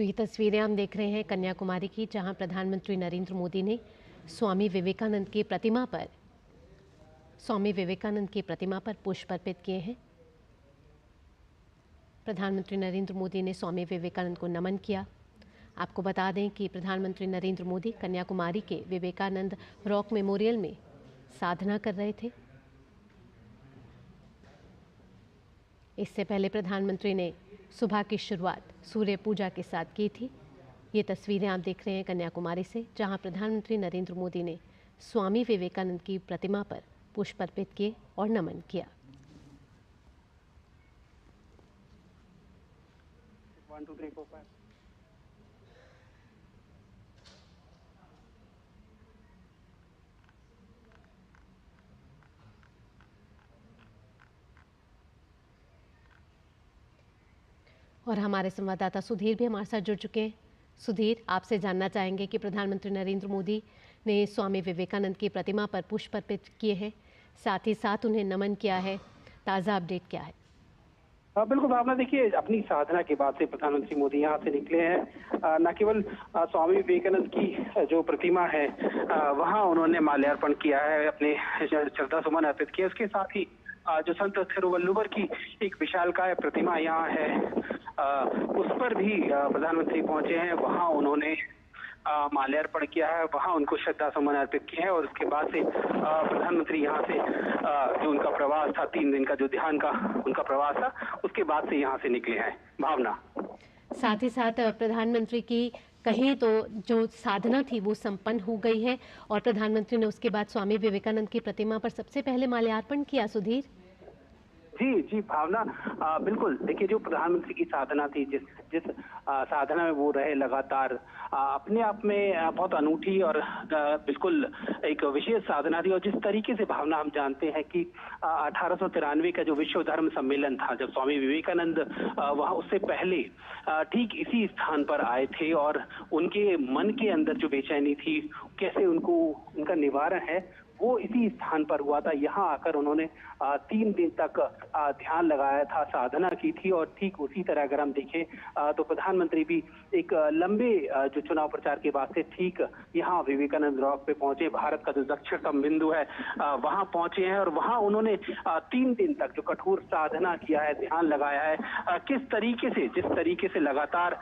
तो ये तस्वीरें हम देख रहे हैं कन्याकुमारी की, जहां प्रधानमंत्री नरेंद्र मोदी ने स्वामी विवेकानंद की प्रतिमा पर पुष्प अर्पित किए हैं। प्रधानमंत्री नरेंद्र मोदी ने स्वामी विवेकानंद को नमन किया। आपको बता दें कि प्रधानमंत्री नरेंद्र मोदी कन्याकुमारी के विवेकानंद रॉक मेमोरियल में साधना कर रहे थे। इससे पहले प्रधानमंत्री ने सुबह की शुरुआत सूर्य पूजा के साथ की थी। ये तस्वीरें आप देख रहे हैं कन्याकुमारी से, जहां प्रधानमंत्री नरेंद्र मोदी ने स्वामी विवेकानंद की प्रतिमा पर पुष्प अर्पित किए और नमन किया। 1 2 3 4 5 और हमारे संवाददाता सुधीर भी हमारे साथ जुड़ चुके हैं। सुधीर, आपसे जानना चाहेंगे कि प्रधानमंत्री नरेंद्र मोदी ने स्वामी विवेकानंद की प्रतिमा पर पुष्प अर्पित किए हैं, साथ ही साथ उन्हें नमन किया है। ताज़ा अपडेट क्या है? बिल्कुल भावना, देखिए अपनी साधना के बाद से प्रधानमंत्री मोदी यहाँ से निकले हैं। न केवल स्वामी विवेकानंद की जो प्रतिमा है वहाँ उन्होंने माल्यार्पण किया है, अपने श्रद्धा सुमन अर्पित किए। उसके साथ ही जो संत थिरुवल्लुवर की एक विशालकाय प्रतिमा यहाँ है उस पर भी प्रधानमंत्री पहुंचे हैं। वहाँ उन्होंने माल्यार्पण किया है, वहाँ उनको श्रद्धा सुमन अर्पित किए हैं। और उसके बाद से प्रधानमंत्री यहाँ से जो उनका प्रवास था, 3 दिन का जो ध्यान का उनका प्रवास था, उसके बाद से यहाँ से निकले हैं। भावना, साथ ही साथ प्रधानमंत्री की कहीं तो जो साधना थी वो संपन्न हो गई है और प्रधानमंत्री ने उसके बाद स्वामी विवेकानंद की प्रतिमा पर सबसे पहले माल्यार्पण किया। सुधीर जी भावना, बिल्कुल। देखिए, जो प्रधानमंत्री की साधना थी, जिस साधना में वो रहे लगातार, अपने आप में बहुत अनूठी और बिल्कुल एक विशेष साधना थी। और जिस तरीके से भावना हम जानते हैं कि 1893 का जो विश्व धर्म सम्मेलन था, जब स्वामी विवेकानंद वहाँ उससे पहले ठीक इसी स्थान पर आए थे और उनके मन के अंदर जो बेचैनी थी, कैसे उनका निवारण है, वो इसी स्थान पर हुआ था। यहाँ आकर उन्होंने 3 दिन तक ध्यान लगाया था, साधना की थी। और ठीक उसी तरह अगर हम देखें तो प्रधानमंत्री भी एक लंबे जो चुनाव प्रचार के बाद से ठीक यहाँ विवेकानंद रॉक पे पहुंचे। भारत का जो दक्षिणतम बिंदु है वहाँ पहुंचे हैं और वहाँ उन्होंने 3 दिन तक जो कठोर साधना किया है, ध्यान लगाया है। जिस तरीके से लगातार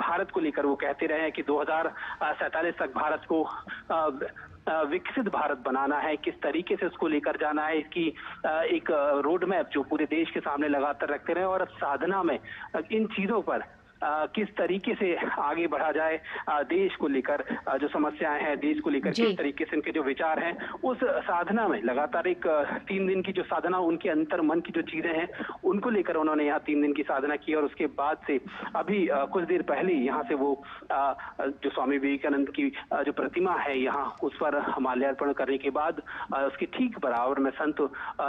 भारत को लेकर वो कहते रहे हैं कि 2047 तक भारत को विकसित भारत बनाना है, किस तरीके से उसको लेकर जाना है, इसकी एक रोड मैप जो पूरे देश के सामने लगातार रखते रहे। और साधना में इन चीजों पर किस तरीके से आगे बढ़ा जाए, देश को लेकर जो समस्याएं हैं, देश को लेकर किस तरीके से उनके जो विचार हैं, उस साधना में लगातार एक 3 दिन की जो साधना, उनके अंतर मन की जो चीजें हैं उनको लेकर उन्होंने यहाँ 3 दिन की साधना की। और उसके बाद से अभी कुछ देर पहले यहाँ से वो जो स्वामी विवेकानंद की जो प्रतिमा है यहाँ, उस पर माल्यार्पण करने के बाद उसके ठीक बराबर में संत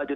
जो